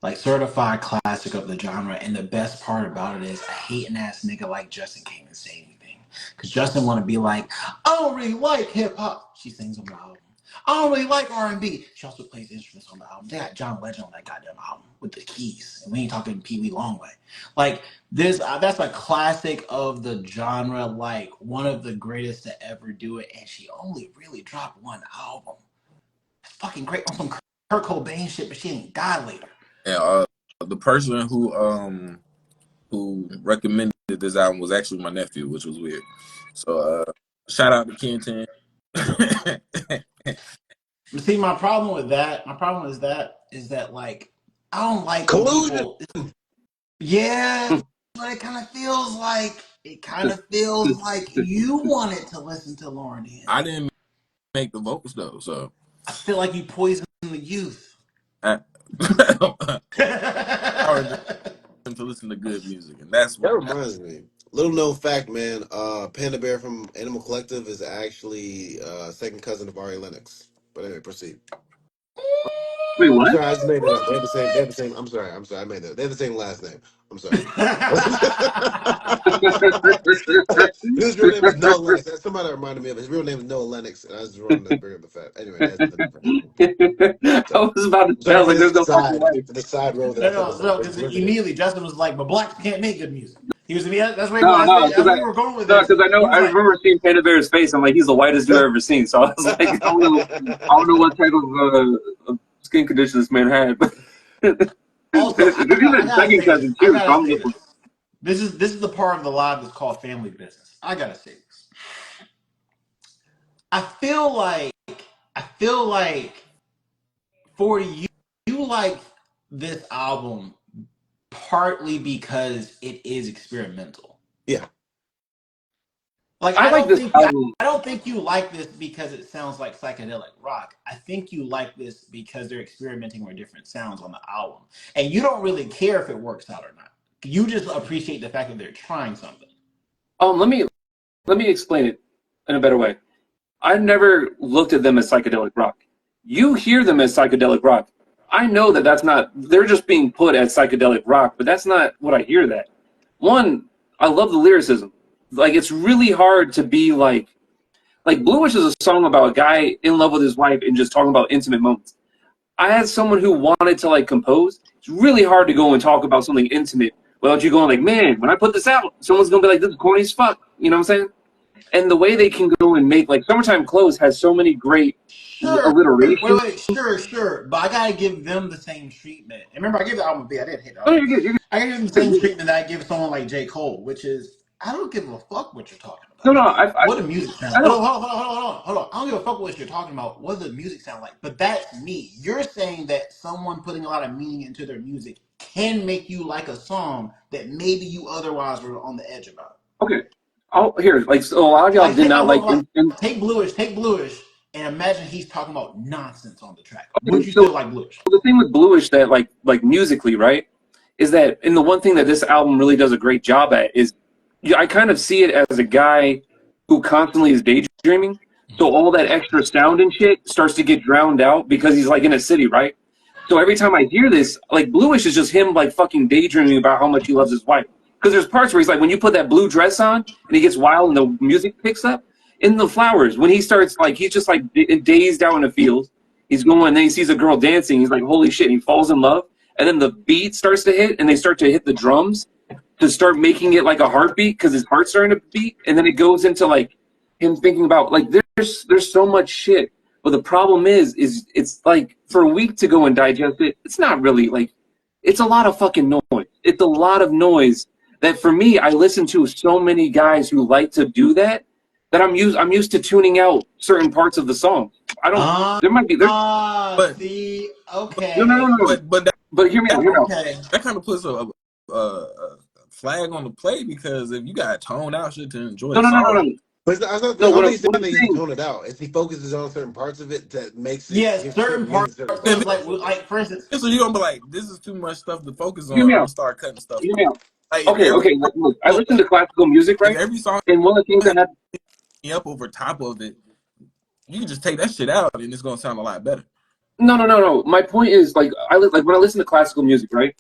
Like certified classic of the genre. And the best part about it is a hating ass nigga like Justin can't even say anything. Because Justin want to be like, I don't really like hip hop. She sings on the album. I don't really like R&B. She also plays instruments on the album. They got John Legend on that goddamn album with the keys. And we ain't talking Pee Wee Longway. Like this, that's a classic of the genre. Like one of the greatest to ever do it. And she only really dropped one album. It's fucking great on some Kurt Cobain shit, but she ain't died later. And the person who recommended this album was actually my nephew, which was weird. So shout out to Kenton. See, my problem is that like I don't like when Collusion. people. Yeah, but it kind of feels like you wanted to listen to Lauryn Hill. I didn't make the vocals though, so I feel like you poisoned the youth. I to listen to good music, and that's That what reminds me. Little known fact, man. Panda Bear from Animal Collective is actually second cousin of Ari Lennox. But anyway, proceed. Wait, I'm what? sorry, I just made it up. They have the same. They have the same. I'm sorry. I made that. They have the same last name. I'm sorry. His real name is Noah Lennox. That's somebody that reminded me of it. His real name is Noah Lennox, and I just wanted to bring up the fact. Anyway, that's a different. I was about to say, I Sorry was for like, there's this no fucking side, way. for the side road that I took. No, because immediately Justin was like, "But blacks can't make good music." He was me. That's where No, that's where we were going with this. because I remember seeing Panda Bear's face. I'm like, he's the whitest dude I've ever seen. So I was like, I don't know what type of skin condition this man had. Also, I gotta say this. So This is the part of the live that's called family business. I gotta say this. I feel like 40, you like this album partly because it is experimental. Yeah. Like I don't think you like this because it sounds like psychedelic rock. I think you like this because they're experimenting with different sounds on the album. And you don't really care if it works out or not. You just appreciate the fact that they're trying something. let me explain it in a better way. I never looked at them as psychedelic rock. You hear them as psychedelic rock. I know that that's not, they're just being put as psychedelic rock, but that's not what I hear that. One, I love the lyricism. Like, it's really hard to be like Bluish is a song about a guy in love with his wife and just talking about intimate moments. I had someone who wanted to like compose. It's really hard to go and talk about something intimate without you going like, man, when I put this out, someone's gonna be like, this is corny as fuck. You know what I'm saying? And the way they can go and make, like, Summertime Clothes has so many great alliterations. Wait, sure. But I gotta give them the same treatment. And remember, I gave the album B. I didn't hit it. Oh, you're good. I gave them the same treatment that I give someone like J. Cole, which is, I don't give a fuck what you're talking about. No, what the music sound like. Hold on. I don't give a fuck what you're talking about. What does the music sound like? But that's me. You're saying that someone putting a lot of meaning into their music can make you like a song that maybe you otherwise were on the edge about. Okay. So a lot of y'all did not like. Take Bluish, and imagine he's talking about nonsense on the track. Okay, would you still like Bluish? The thing with Bluish that like musically, right, is that, and the one thing that this album really does a great job at is, I kind of see it as a guy who constantly is daydreaming. So all that extra sound and shit starts to get drowned out because he's like in a city, right? So every time I hear this, like, Bluish is just him like fucking daydreaming about how much he loves his wife. Because there's parts where he's like, when you put that blue dress on and he gets wild and the music picks up, in the flowers, when he starts, like, he's just like dazed out in the fields. He's going, and then he sees a girl dancing. He's like, holy shit. And he falls in love. And then the beat starts to hit and they start to hit the drums to start making it like a heartbeat because his heart's starting to beat. And then it goes into like him thinking about, like, there's so much shit. But the problem is it's like, for a week to go and digest it, it's not really like, it's a lot of fucking noise. It's a lot of noise. That for me, I listen to so many guys who like to do that I'm used to tuning out certain parts of the song. I don't. There might be. But see, okay. No. But hear me out. Okay. That kind of puts a flag on the play, because if you got toned out shit to enjoy. No. But I don't think he's tone it out. He focuses on certain parts of it that makes it. Yes, certain parts. Like for instance. So you're gonna be like, this is too much stuff to focus on. I'm gonna start cutting stuff. Hear me out. Like, okay. Look, I listen to classical music, right? Every song, and one of the things that up over top of it, you can just take that shit out, and it's gonna sound a lot better. No. My point is, like, when I listen to classical music, right?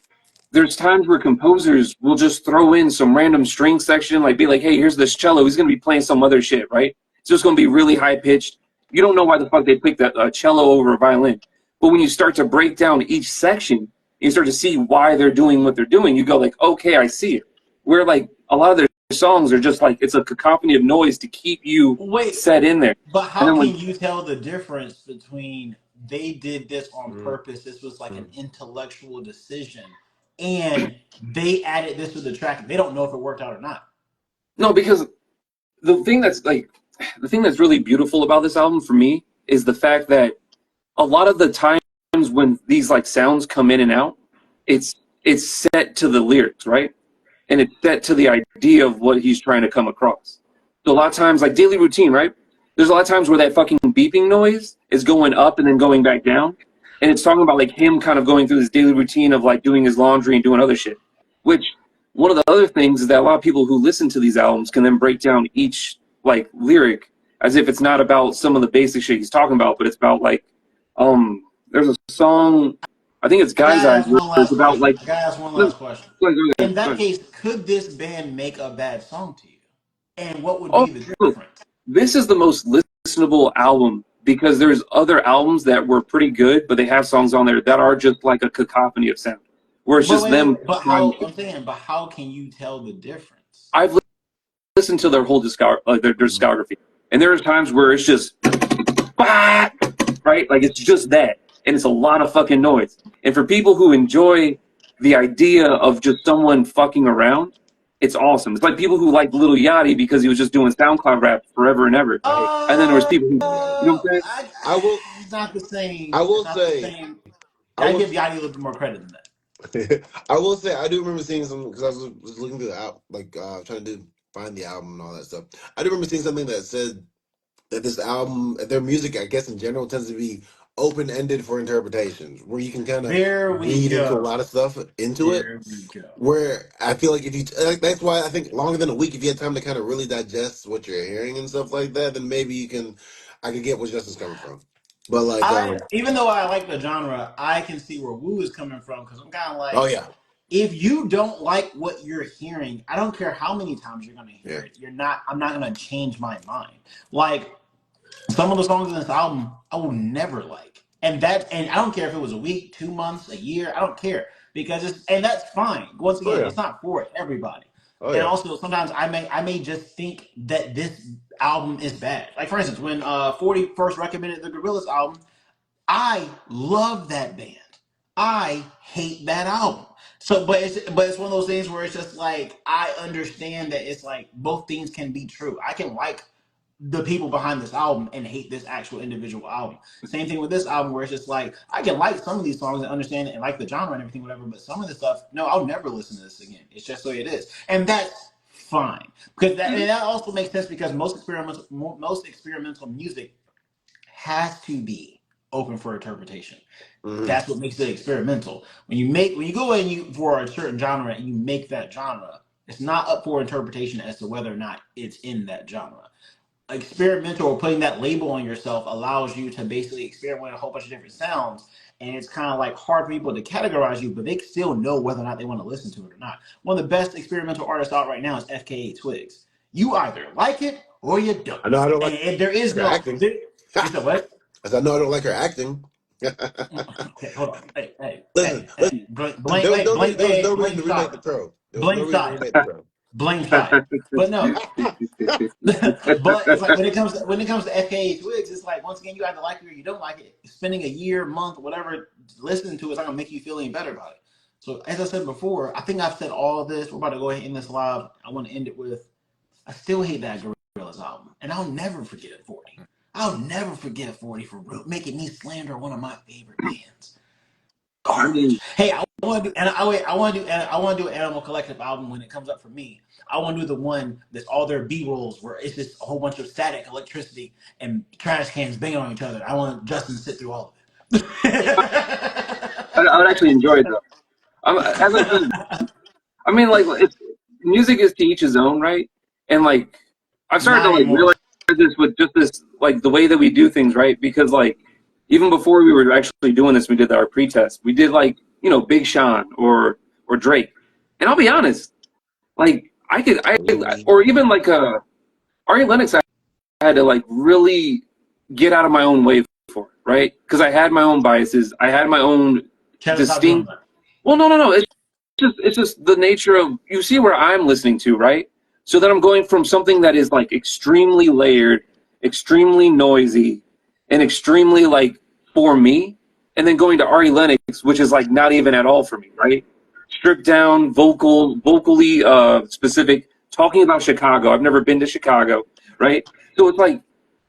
There's times where composers will just throw in some random string section, like be like, hey, here's this cello. He's gonna be playing some other shit, right? It's just gonna be really high pitched. You don't know why the fuck they picked that cello over a violin. But when you start to break down each section, you start to see why they're doing what they're doing. You go like, okay, I see it. Where like a lot of their songs are just like, it's a cacophony of noise to keep you set in there. But how can you tell the difference between they did this on purpose, this was like an intellectual decision, and they added this to the track, they don't know if it worked out or not? No, because the thing that's really beautiful about this album for me is the fact that a lot of the times when these like sounds come in and out, it's set to the lyrics, right? And it's set to the idea of what he's trying to come across. So a lot of times, like Daily Routine, right? There's a lot of times where that fucking beeping noise is going up and then going back down. And it's talking about like him kind of going through this daily routine of like doing his laundry and doing other shit. Which, one of the other things is that a lot of people who listen to these albums can then break down each like lyric as if it's not about some of the basic shit he's talking about, but it's about like, there's a song, I think it's Guy's Eyes, it's about like. I gotta ask one last question. In that case, could this band make a bad song to you? And what would be the difference? This is the most listenable album because there's other albums that were pretty good, but they have songs on there that are just like a cacophony of sound. Where it's just them. But how can you tell the difference? I've listened to their whole their discography, and there are times where it's just right, like it's just that, and it's a lot of fucking noise. And for people who enjoy the idea of just someone fucking around, it's awesome. It's like people who like Lil Yachty because he was just doing SoundCloud rap forever and ever. And then there was people who, you know what I'm saying? I will. It's not the same. I will It's not the say. same. I I will. give Yachty a little bit more credit than that. I will say I do remember seeing some because I was looking through the album, like trying to find the album and all that stuff. I do remember seeing something that said that this album, their music, I guess in general, tends to be open ended for interpretations, where you can kind of There we read into a go. lot of stuff into it. There we go. Where I feel like if you, like, that's why I think longer than a week, if you had time to kind of really digest what you're hearing and stuff like that, then maybe you can, I could get where Justin's coming from. But like, Even though I like the genre, I can see where Wu is coming from because I'm kind of oh like, yeah, if you don't like what you're hearing, I don't care how many times you're gonna hear yeah, it. I'm not gonna change my mind. Like some of the songs in this album, I will never like, and I don't care if it was a week, 2 months, a year. I don't care because and that's fine. Once oh again, yeah, it's not for everybody. oh And yeah. also sometimes I may just think that this album is bad. Like for instance, when 40 first recommended the Gorillaz album, I love that band. I hate that album. So, but it's one of those things where it's just like I understand that it's like both things can be true. I can like the people behind this album and hate this actual individual album. Same thing with this album, where it's just like I can like some of these songs and understand it and like the genre and everything, whatever. But some of the stuff, no, I'll never listen to this again. It's just the way it is, and that's fine because that also makes sense because most experimental music has to be open for interpretation. Mm-hmm. That's what makes it experimental. When you go in you for a certain genre and you make that genre, it's not up for interpretation as to whether or not it's in that genre. Experimental or putting that label on yourself allows you to basically experiment with a whole bunch of different sounds, and it's kind of like hard for people to categorize you, but they still know whether or not they want to listen to it or not. One of the best experimental artists out right now is FKA Twigs. You either like it or you don't, I know I don't like and there is her no acting. you said what? As I know I don't like her acting. Okay, hold on. Listen, listen. Blank, There was no reason blame to remake the shot. Crow. There was no Blame reason to shot. remake the Crow. Blame shot. But no, but it's like when it comes to FKA Twigs, it's like once again you either like it or you don't like it. Spending a year, month, whatever, listening to it's not gonna make you feel any better about it. So as I said before, I think I've said all of this. We're about to go ahead and end this live. I want to end it with I still hate that Gorillaz album, and I'll never forget 40. I'll never forget 40 for making me slander one of my favorite bands. Garbage. Hey, I want to do, and I want to do, I want to do an Animal Collective album when it comes up for me. I want to do the one that's all their B rolls where it's just a whole bunch of static, electricity, and trash cans banging on each other. I want Justin to sit through all of it. I would actually enjoy it though. As I said, I mean, like, music is to each his own, right? And like, I've started to like realize this with just this, like, the way that we do things, right? Because like, even before we were actually doing this, we did our pre-test. We did like, Big Sean or Drake, and I'll be honest, like, or even like Ari Lennox, I had to like really get out of my own way for it, right? Because I had my own biases, I had my own distinct. Well, no. It's just the nature of, you see where I'm listening to, right? So then I'm going from something that is like extremely layered, extremely noisy, and extremely like for me, and then going to Ari Lennox, which is like not even at all for me, right? Stripped down, vocally specific, talking about Chicago. I've never been to Chicago, right? So it's like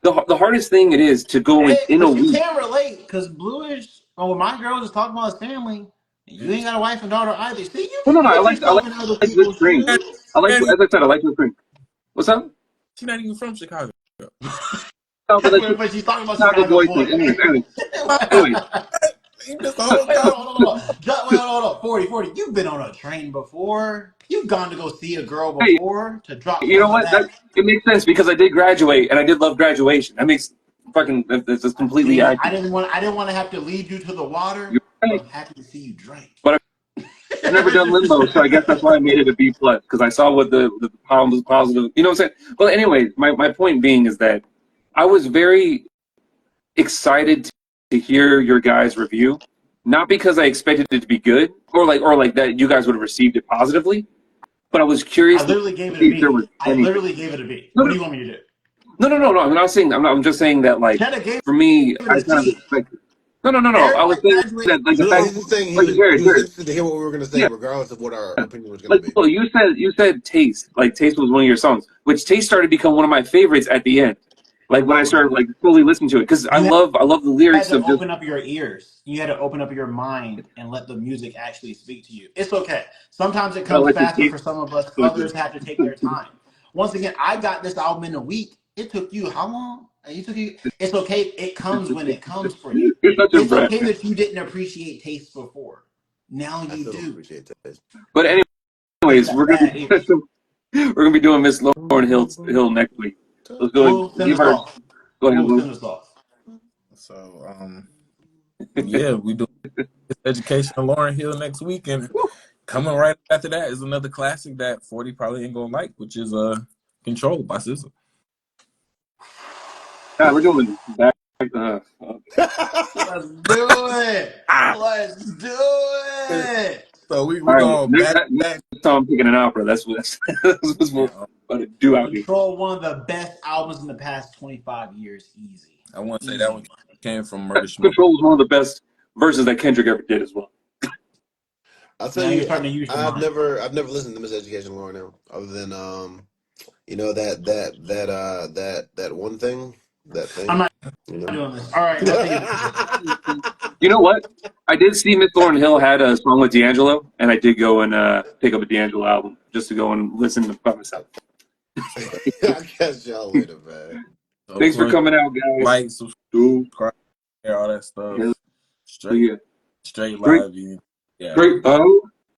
the hardest thing it is to go in a But you week. can't relate because Bluish, when my girl just talking about his family, you ain't got a wife and daughter either. See, you Well, can no, I put like yourself in other this people's drink. shoes. As I said, I like this drink. What's up? She's not even from Chicago. No, but she's talking about Chicago boys. boys. Anyways. You missed the whole Hold on. 40. You've been on a train before. You've gone to go see a girl before to drop You know some of what? that. It makes sense because I did graduate and I did love graduation. That makes that's just completely I accurate. I didn't want to have to lead you to the water. You're right. But I'm happy to see you drink. But I've never done limbo, so I guess that's why I made it a B plus because I saw what the positive. You know what I'm saying? Well, anyways, my point being is that I was very excited to hear your guys' review, not because I expected it to be good or like that you guys would have received it positively, but I was curious. I literally gave it a see if there was B. I anything. literally gave it a B. No, What do you want me to do? No. I'm not saying. I'm just saying that, like, Cheddar gave for me, it I a kind of C. expected. No. I was Everybody saying graduated. that, like, the No, fact, he's just saying like, he was Jared. interested to hear what we were going to say, Yeah, regardless of what our opinion was going to like, be. well, you said Taste. Like, Taste was one of your songs, which Taste started to become one of my favorites at the end. Like, when I started, like, fully listening to it, because I You love the had lyrics to of just. open up your ears. You had to open up your mind and let the music actually speak to you. It's okay. Sometimes it I comes like the faster Taste. for some of us. Others have to take their time. Once again, I got this album in a week. It took you how long? It's okay. It comes when it comes for you. You're such a It's brat. okay that you didn't appreciate Taste before. Now I you still don't do. appreciate that. But Just anyways, got bad ears. we're gonna be doing Miss Lauren Hill next week. Let's go and Who send give us her. off? Go ahead, Who Lou. send us off? So yeah, we do Education of Lauren Hill next week, and coming right after that is another classic that 40 probably ain't gonna like, which is Control by SZA. Yeah, we're doing back. Let's do it. Let's do it. So we All right, going back. next time I'm picking an opera. That's what we're And, about to do out here. Control, one of the best albums in the past 25 years. Easy. I want to say that one Easy. came from Murder Smoke. Control is one of the best verses that Kendrick ever did as well. I'll tell Now you're you, starting to use your I've mind. never listened to Miseducation Laura now, other than that one thing, that I'm thing, not you know. doing this. All right, I'll take it. You know what? I did see Miss Lauren Hill had a song with D'Angelo, and I did go and pick up a D'Angelo album just to go and listen to by myself. I'll catch y'all later, man. So Thanks for coming out, guys. like, subscribe, all that stuff. Yeah. Straight Yeah. straight Great. live. Yeah. Great. Oh.